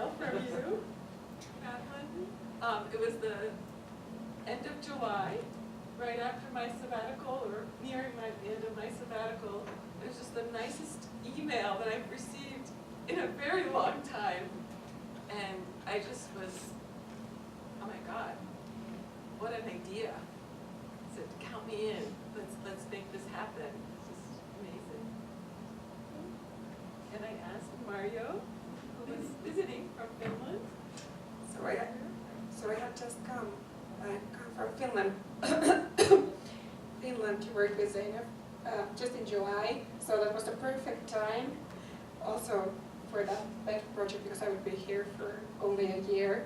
email from you, Madeline. It was the end of July, right after my sabbatical, or nearing the end of my sabbatical. It was just the nicest email that I've received in a very long time. And I just was, oh my God, what an idea. I said, count me in, let's make this happen. It's just amazing. And I asked Mario, who was visiting from Finland. So I had just come from Finland, Finland to work with Zeynep just in July. So that was the perfect time also for that project, because I would be here for only a year.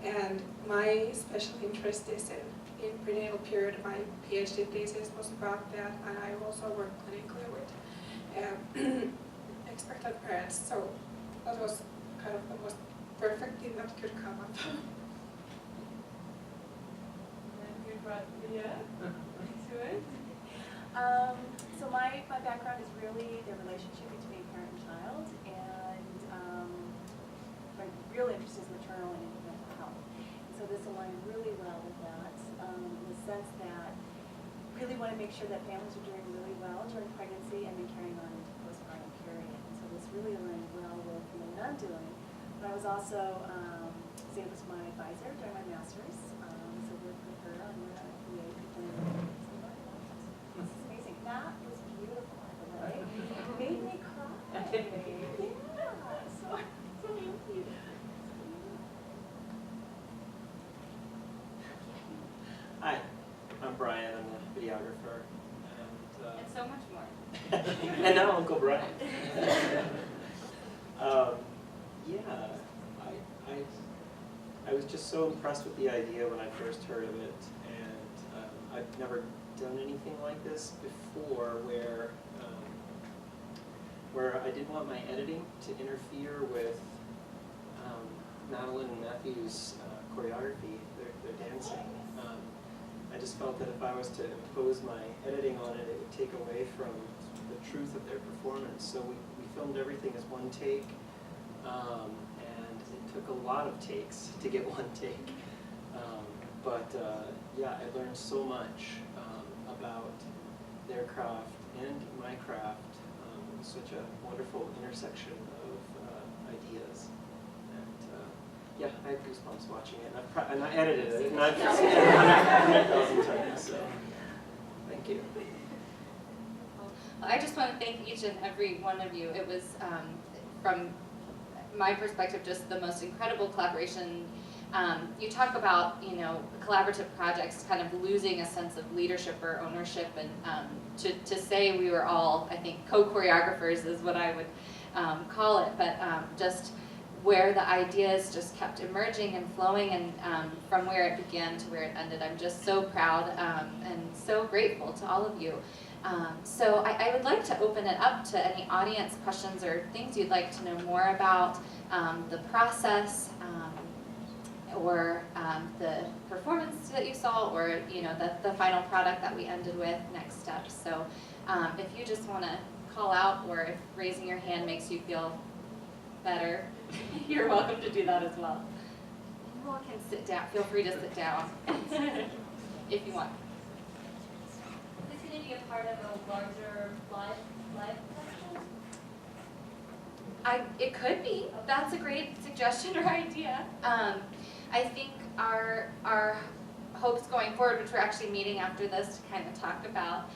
And my special interest is in prenatal period. My PhD thesis was about that, and I also work clinically with expectant parents. So that was kind of the most perfect thing that could come up. And you brought Leah into it. So my background is really the relationship between parent and child, and my real interest is maternal and mental health. So this aligned really well with that, in the sense that really want to make sure that families are doing really well during pregnancy and then carrying on into postpartum period. And so this really aligned well with what I'm doing. But I was also, Zane was my advisor during my master's, so worked with her on the PA plan. This is amazing. That was beautiful, by the way. Made me cry. Yeah, so thank you. Hi, I'm Brian. I'm the videographer. And so much more. And now Uncle Brian. Yeah, I was just so impressed with the idea when I first heard of it, and I've never done anything like this before, where I didn't want my editing to interfere with Madeline and Matthew's choreography, their dancing. I just felt that if I was to impose my editing on it, it would take away from the truth of their performance. So we filmed everything as one take, and it took a lot of takes to get one take. Yeah, I learned so much about their craft and my craft. It was such a wonderful intersection of ideas. Yeah, I had goosebumps watching it, and I edited it, and I've seen it 100,000 times, so thank you. Well, I just want to thank each and every one of you. It was, from my perspective, just the most incredible collaboration. You talk about, collaborative projects kind of losing a sense of leadership or ownership, and to say we were all, I think, co-choreographers is what I would call it, but just where the ideas just kept emerging and flowing, and from where it began to where it ended. I'm just so proud and so grateful to all of you. So I would like to open it up to any audience questions or things you'd like to know more about the process, or the performance that you saw, or the final product that we ended with, next steps. So if you just want to call out, or if raising your hand makes you feel better, you're welcome to do that as well. You all can sit down. Feel free to sit down if you want. Is this going to be a part of a larger live production? It could be. That's a great suggestion or idea. I think our hopes going forward, which we're actually meeting after this to kind of talk about,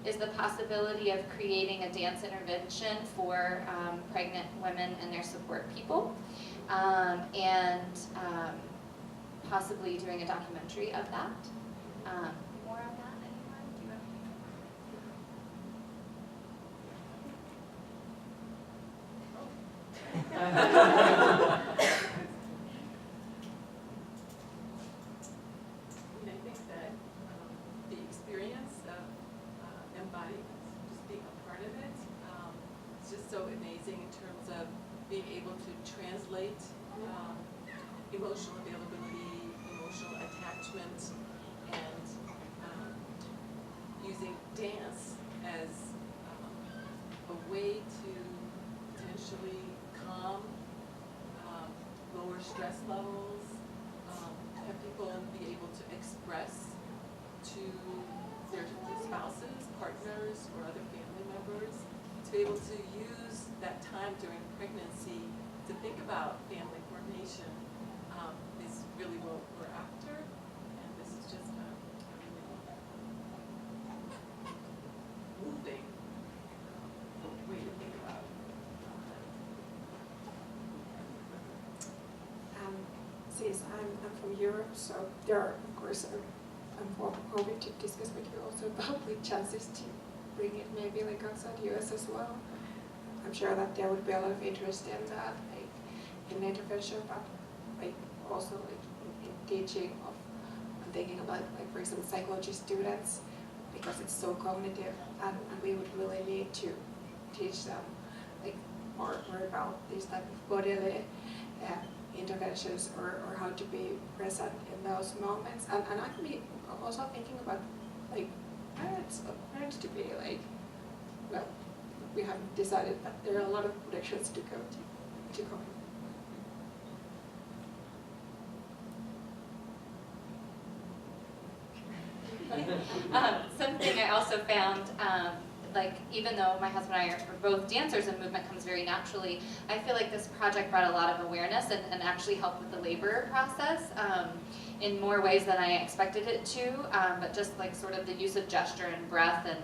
is the possibility of creating a dance intervention for pregnant women and their support people, and possibly doing a documentary of that. More on that, anyone? Do you I think that the experience of Embodiment, just being a part of it, it's just so amazing in terms of being able to translate emotional availability, emotional attachment, and using dance as a way to potentially calm lower stress levels, have people be able to express to their spouses, partners, or other family members, to be able to use that time during pregnancy to think about family formation is really what we're after, and this is just a really moving way to think about it. Since I'm from Europe, so there are, of course, I'm hoping to discuss with you also about like chances to bring it maybe like outside US as well. I'm sure that there would be a lot of interest in that, like in intervention, but like also like in teaching of, I'm thinking about like for example psychology students, because it's so cognitive, and we would really need to teach them like more about these type of bodily interventions, or how to be present in those moments. And I can be also thinking about like parents to be like, well, we haven't decided, but there are a lot of directions to go. Something I also found, like even though my husband and I are both dancers and movement comes very naturally, I feel like this project brought a lot of awareness and actually helped with the labor process in more ways than I expected it to, but just like sort of the use of gesture and breath and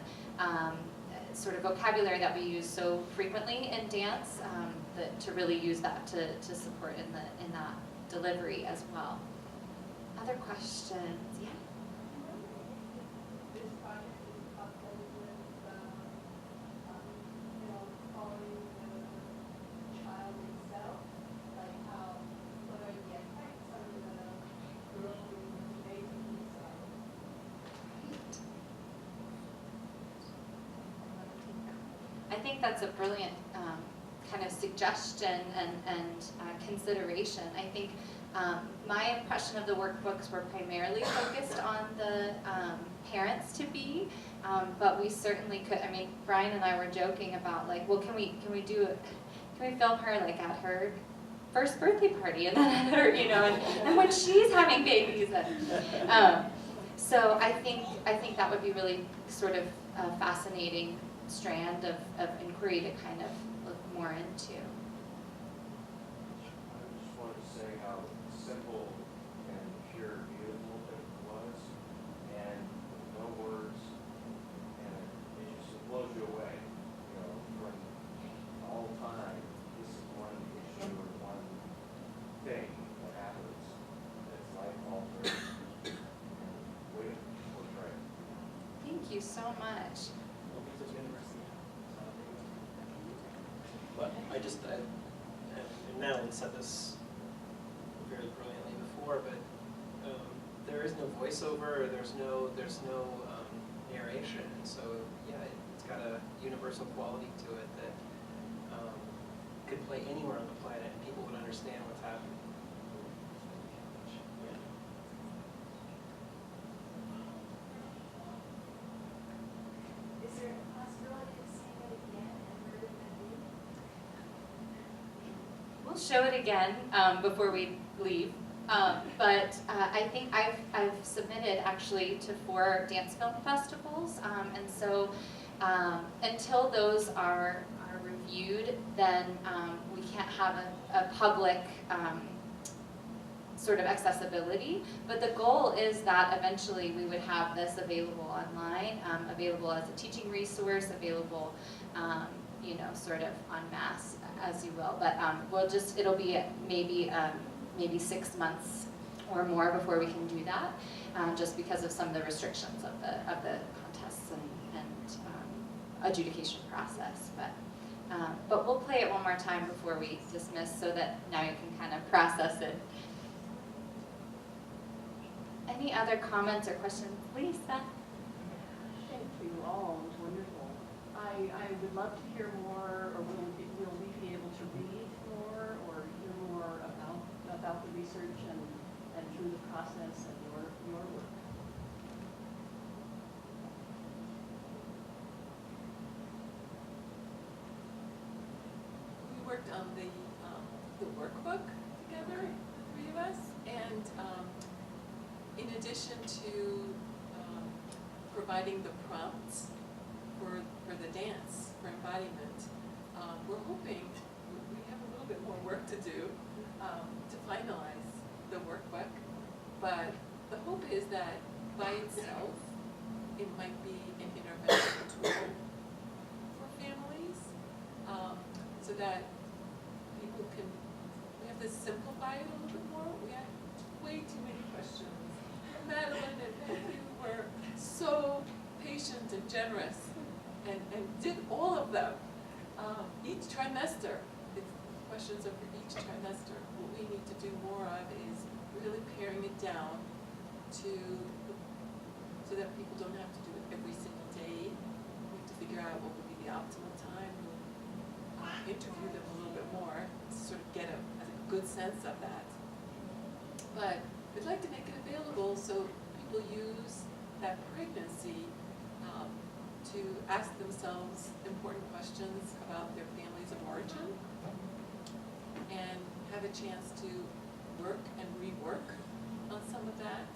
sort of vocabulary that we use so frequently in dance, to really use that to support in that delivery as well. Other questions? Yeah. This project is coupled with, following the child itself, like what are the effects on the growing baby inside? I think that's a brilliant kind of suggestion and consideration. I think my impression of the workbooks were primarily focused on the parents-to-be, but we certainly could. I mean, Brian and I were joking about like, well, can we film her like at her first birthday party, and then at her, and when she's having babies, and so I think that would be really sort of a fascinating strand of inquiry to kind of look more into. I just wanted to say how simple and pure beautiful it was, and no words, and it just blows you away. From all time, this is one issue or one thing that happens that's life altering and way to portray. Thank you so much. But and Madeline said this very brilliantly before, but there is no voiceover, or there's no narration, so yeah, it's got a universal quality to it that could play anywhere on the planet, and people would understand what's happening. Yeah. Is there a possibility of seeing it again and where it may We'll show it again before we leave, but I think I've submitted actually to 4 dance film festivals, and so until those are reviewed, then we can't have a public sort of accessibility. But the goal is that eventually we would have this available online, available as a teaching resource, available sort of en masse, as you will. But it'll be maybe 6 months or more before we can do that, just because of some of the restrictions of the contests and adjudication process. But we'll play it one more time before we dismiss, so that now you can kind of process it. Any other comments or questions? Lisa? Thank you all, it was wonderful. I would love to hear more, or will we be able to read more or hear more about the research and through the process of your work? We worked on the workbook together, the three of us, and in addition to providing the prompts for the dance, for embodiment, we're hoping, we have a little bit more work to do to finalize the workbook, but the hope is that by itself, it might be an intervention tool for families, so that people can, we have to simplify it a little bit more. We had way too many questions. Madeline and Matthew were so patient and generous and did all of them. Each trimester, it's questions are for each trimester. What we need to do more of is really paring it down to, so that people don't have to do it every single day. We have to figure out what would be the optimal time. We'll interview them a little bit more to sort of get a good sense of that. But we'd like to make it available so people use that pregnancy to ask themselves important questions about their families of origin and have a chance to work and rework on some of that.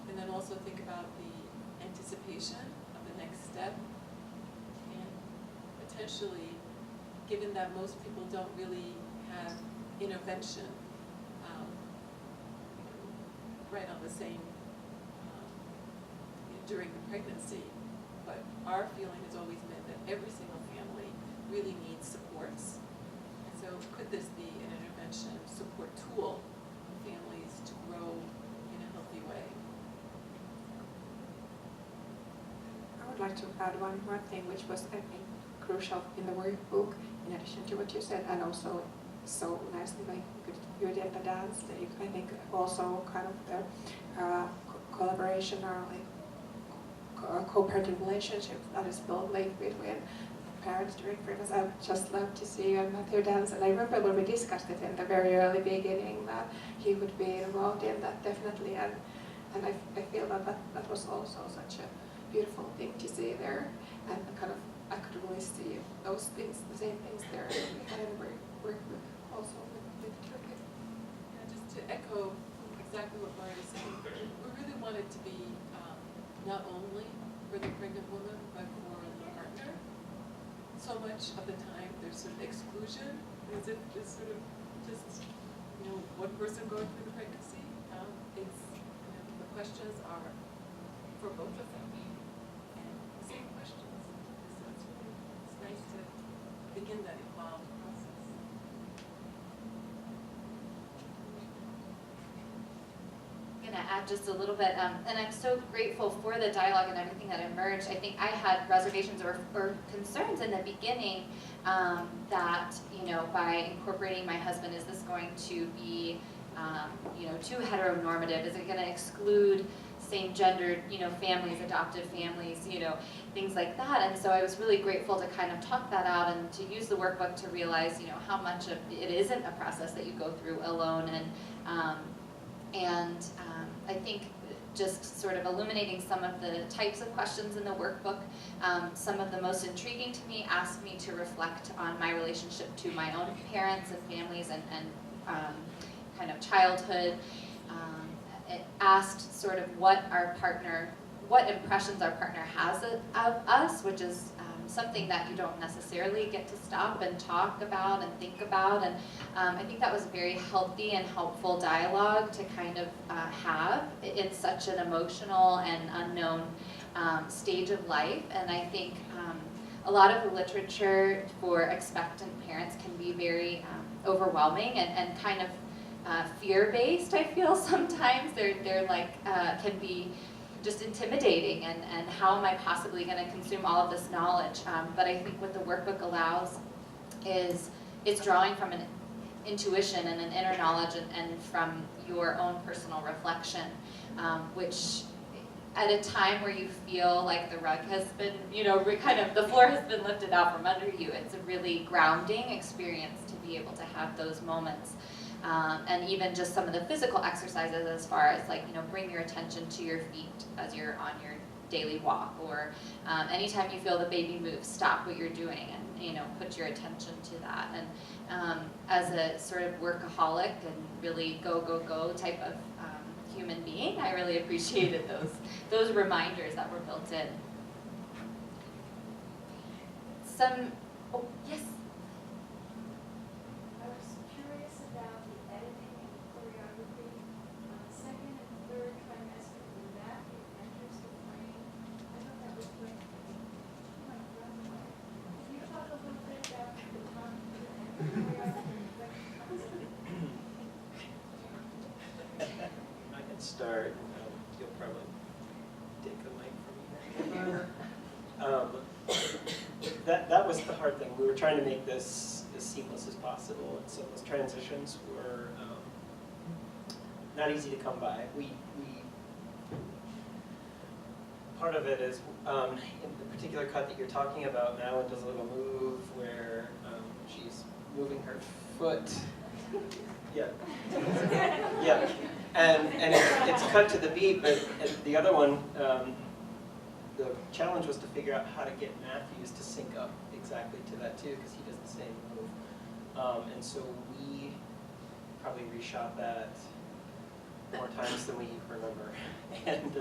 And then also think about the anticipation of the next step, and potentially, given that most people don't really have intervention right on the same during the pregnancy, but our feeling has always been that every single family really needs supports. So could this be an intervention support tool for families to grow in a healthy way? I would like to add one more thing, which was, I think, crucial in the workbook, in addition to what you said, and also so nicely, like you did the dance. I think also kind of the collaboration or like co-parenting relationship that is built like between parents during pregnancy. I would just love to see you and Matthew dance. And I remember when we discussed it in the very early beginning that he would be involved in that definitely, and I feel that was also such a beautiful thing to see there, and kind of I could really see those things, the same things there behind the workbook also with Turkey. Yeah, just to echo exactly what Maria is saying, we really want it to be not only for the pregnant woman, but for the partner. So much of the time there's sort of exclusion, as if it's sort of just, one person going through the pregnancy. It's, the questions are for both of them, and the same questions. So it's nice to begin that evolved process. I'm going to add just a little bit, and I'm so grateful for the dialogue and everything that emerged. I think I had reservations or concerns in the beginning that, by incorporating my husband, is this going to be, too heteronormative? Is it going to exclude same-gendered, families, adoptive families, things like that? And so I was really grateful to kind of talk that out and to use the workbook to realize, how much of it isn't a process that you go through alone, and I think just sort of illuminating some of the types of questions in the workbook. Some of the most intriguing to me asked me to reflect on my relationship to my own parents and families and kind of childhood. It asked sort of what impressions our partner has of us, which is something that you don't necessarily get to stop and talk about and think about. And I think that was a very healthy and helpful dialogue to kind of have in such an emotional and unknown stage of life. And I think a lot of the literature for expectant parents can be very overwhelming and kind of fear-based, I feel sometimes. They're like, can be just intimidating, and how am I possibly going to consume all of this knowledge? But I think what the workbook allows is it's drawing from an intuition and an inner knowledge and from your own personal reflection, which at a time where you feel like the rug has been, kind of the floor has been lifted out from under you, it's a really grounding experience to be able to have those moments. And even just some of the physical exercises as far as like, bring your attention to your feet as you're on your daily walk, or anytime you feel the baby move, stop what you're doing and put your attention to that. And as a sort of workaholic and really go type of human being, I really appreciated those reminders that were built in. Yes. I was curious about the editing and choreography. Second and third trimester, when Matthew enters the frame, I thought that was great. Oh my God. Can you talk a little bit about the time and choreography? I can start. You'll probably take the mic from here. That was the hard thing. We were trying to make this as seamless as possible, and so those transitions were not easy to come by. We part of it is in the particular cut that you're talking about. Madeline does a little move where she's moving her foot. Yeah. Yeah. And it's cut to the beat, but the other one, the challenge was to figure out how to get Matthews to sync up exactly to that too, because he does the same move. And so we probably reshot that more times than we remember. And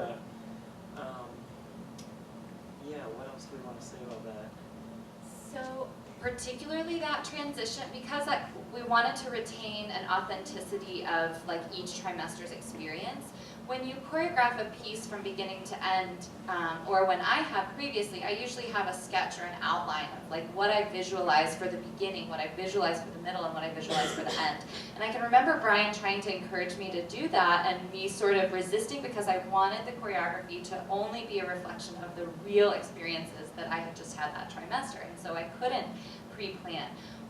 yeah, what else do we want to say about that? So particularly that transition, because we wanted to retain an authenticity of like each trimester's experience. When you choreograph a piece from beginning to end, or when I have previously, I usually have a sketch or an outline of like what I visualize for the beginning, what I visualize for the middle, and what I visualize for the end. And I can remember Brian trying to encourage me to do that, and me sort of resisting because I wanted the choreography to only be a reflection of the real experiences that I had just had that trimester, and so I couldn't pre-plan.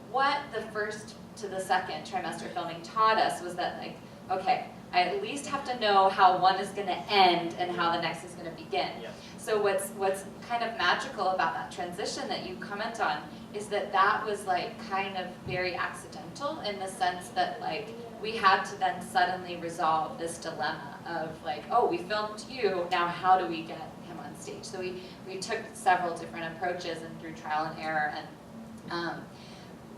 What the first to the second trimester filming taught us was that, like, okay, I at least have to know how one is going to end and how the next is going to begin. Yeah. So what's kind of magical about that transition that you comment on is that was like kind of very accidental, in the sense that like we had to then suddenly resolve this dilemma of like, oh, we filmed you, now how do we get him on stage? So we took several different approaches and through trial and error. And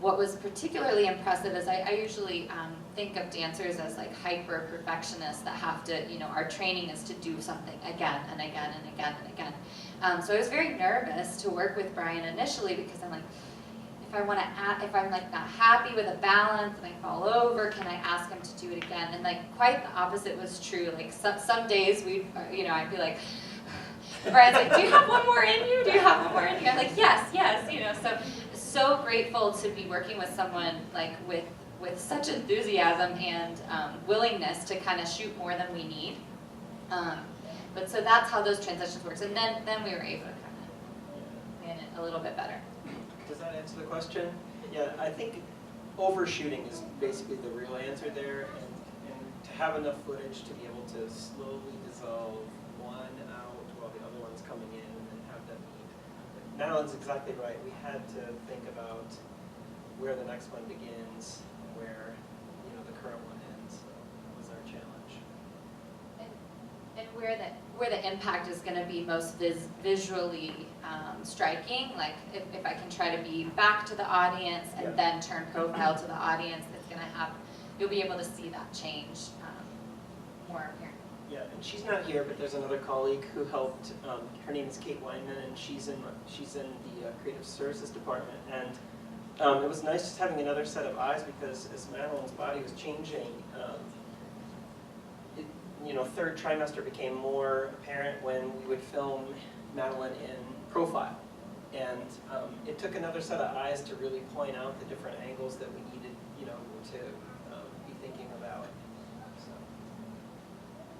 what was particularly impressive is I usually think of dancers as like hyper perfectionists that have to, our training is to do something again and again and again and again. So I was very nervous to work with Brian initially, because I'm like, if I'm like not happy with a balance and I fall over, can I ask him to do it again? And like quite the opposite was true. Like some days I'd be like, Brian's like, do you have one more in you? Do you have one more in you? I'm like, yes. So grateful to be working with someone like with such enthusiasm and willingness to kind of shoot more than we need. But so that's how those transitions works, and then we were able to kind of plan it a little bit better. Does that answer the question? Yeah, I think overshooting is basically the real answer there, and to have enough footage to be able to slowly dissolve one out while the other one's coming in, and then have them meet. Madeline's exactly right. We had to think about where the next one begins, where the current one ends. So that was our challenge. And where the impact is going to be most visually striking, like if I can try to be back to the audience and then turn profile to the audience, it's going to have, you'll be able to see that change more apparent. Yeah, and she's not here, but there's another colleague who helped. Her name is Kate Weinman, and she's in the creative services department. And it was nice just having another set of eyes, because as Madeline's body was changing, third trimester became more apparent when we would film Madeline in profile. And it took another set of eyes to really point out the different angles that we needed, to be thinking about.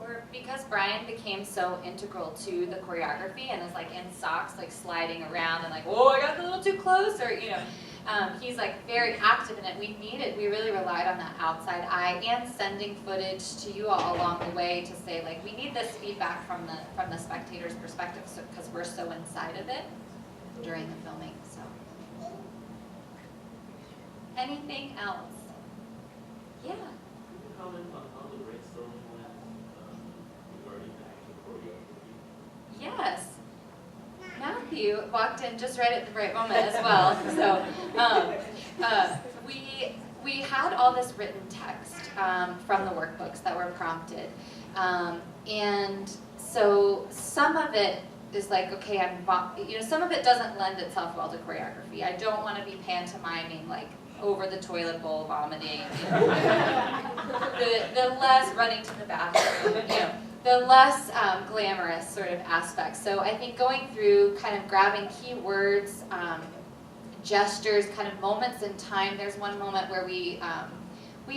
Or because Brian became so integral to the choreography and is like in socks, like sliding around and like, oh, I got a little too close, or he's like very active in it. We really relied on that outside eye and sending footage to you all along the way to say like, we need this feedback from the spectator's perspective, because we're so inside of it during the filming. So, anything else? Yeah. Can you comment on how the brainstorming went regarding the actual choreography? Yes. you walked in just right at the right moment as well. So we had all this written text from the workbooks that were prompted. And so some of it is like, okay, some of it doesn't lend itself well to choreography. I don't want to be pantomiming like over the toilet bowl vomiting, the less running to the bathroom, the less glamorous sort of aspects. So I think going through kind of grabbing key words, gestures, kind of moments in time. There's one moment where we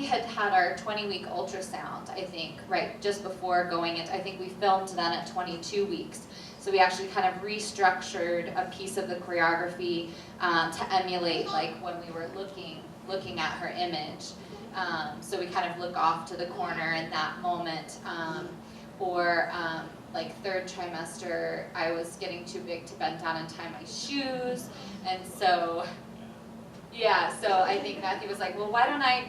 had our 20-week ultrasound, I think, right just before going into, I think we filmed then at 22 weeks. So we actually kind of restructured a piece of the choreography to emulate like when we were looking at her image. So we kind of look off to the corner in that moment. Like third trimester, I was getting too big to bend down and tie my shoes. And so, yeah, so I think Matthew was like, well, why don't I,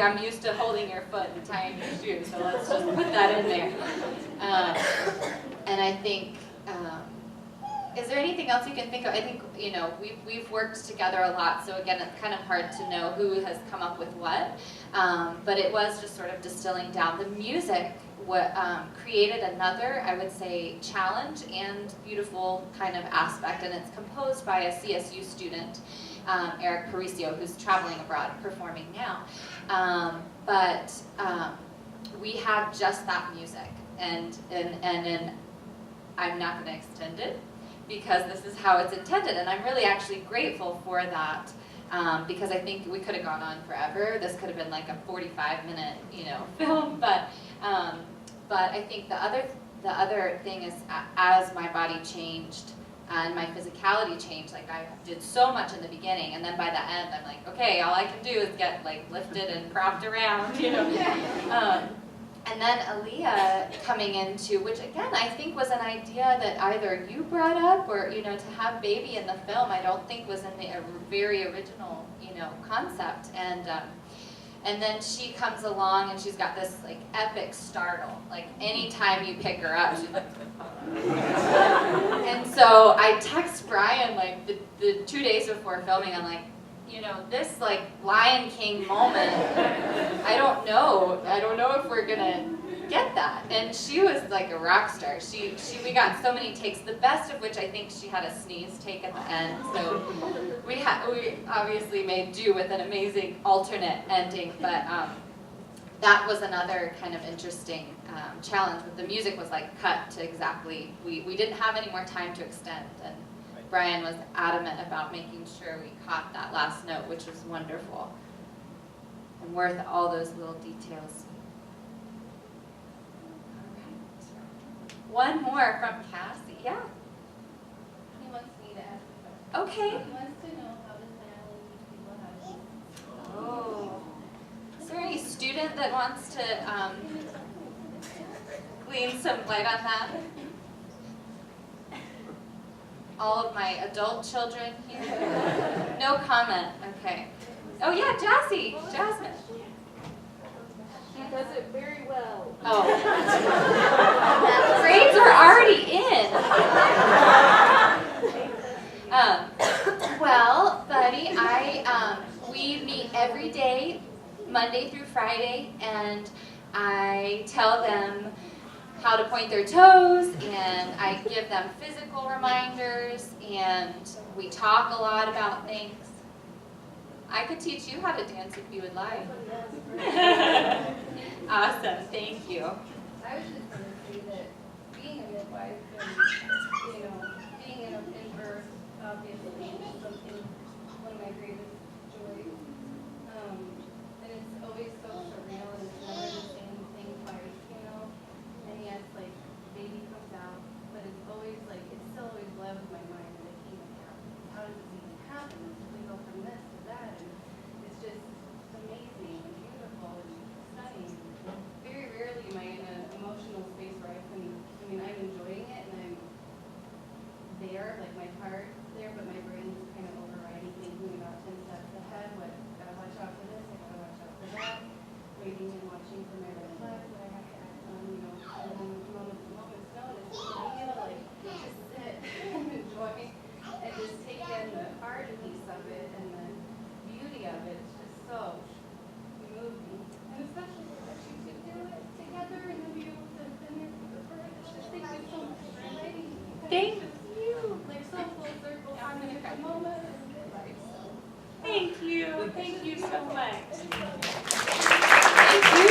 I'm used to holding your foot and tying your shoes, so let's just put that in there. And I think, is there anything else you can think of? I think, we've worked together a lot, so again, it's kind of hard to know who has come up with what. But it was just sort of distilling down. The music created another, I would say, challenge and beautiful kind of aspect, and it's composed by a CSU student, Eric Paricio, who's traveling abroad performing now. But we have just that music, and I'm not going to extend it because this is how it's intended, and I'm really actually grateful for that. Because I think we could have gone on forever. This could have been like a 45-minute, film. But I think the other thing is, as my body changed and my physicality changed, like I did so much in the beginning, and then by the end, I'm like, okay, all I can do is get like lifted and propped around, And then Aaliyah coming into, which again I think was an idea that either you brought up or to have baby in the film, I don't think was in the very original concept. And then she comes along and she's got this like epic startle. Like anytime you pick her up, she's like. And so I text Brian like the 2 days before filming. I'm like, this like Lion King moment, I don't know if we're gonna get that. And she was like a rock star. We got so many takes, the best of which I think she had a sneeze take at the end. So we obviously made do with an amazing alternate ending, but that was another kind of interesting challenge. But the music was like cut to exactly, we didn't have any more time to extend, and Brian was adamant about making sure we caught that last note, which was wonderful and worth all those little details. All right. One more from Cassie. Yeah? He wants me to ask a question. Okay. He wants to know how to family teach people how to. Oh. Is there any student that wants to glean some light on that? All of my adult children here? No comment. Okay. Oh yeah, Jasmine. She does it very well. Oh. Grades are already in. Well, buddy, we meet every day, Monday through Friday, and I tell them how to point their toes, and I give them physical reminders, and we talk a lot about things. I could teach you how to dance if you would like. Awesome, thank you. I was just going to say that being a midwife and, being in birth, obviously, is something, one of my greatest joys. And it's always so surreal, and it's never the same thing twice, And yes, like, baby comes out, but it's always like, it still always blows my mind that it even happens. How does this even happen? We go from this to that, and it's just amazing and beautiful and stunning. Very rarely am I in an emotional space where I'm enjoying it and I'm there, like my heart's there, but my brain's kind Well, thank you so much. Thank you.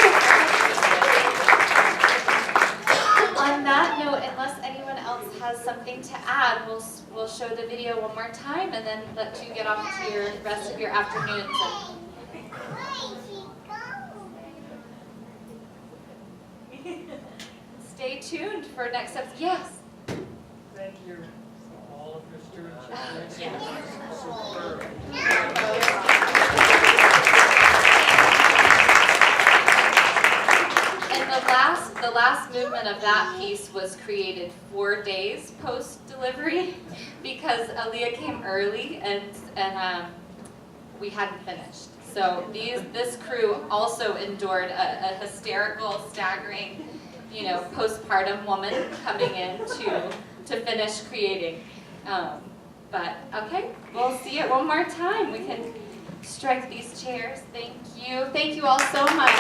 On that note, unless anyone else has something to add, we'll show the video one more time and then let you get off to your rest of your afternoons. Stay tuned for next steps. Yes. Thank you for all of your stewardship. Yes. Superb. And the last movement of that piece was created 4 days post-delivery because Aaliyah came early and we hadn't finished. So this crew also endured a hysterical, staggering, postpartum woman coming in to finish creating. But okay, we'll see it one more time. We can strike these chairs. Thank you. Thank you all so much.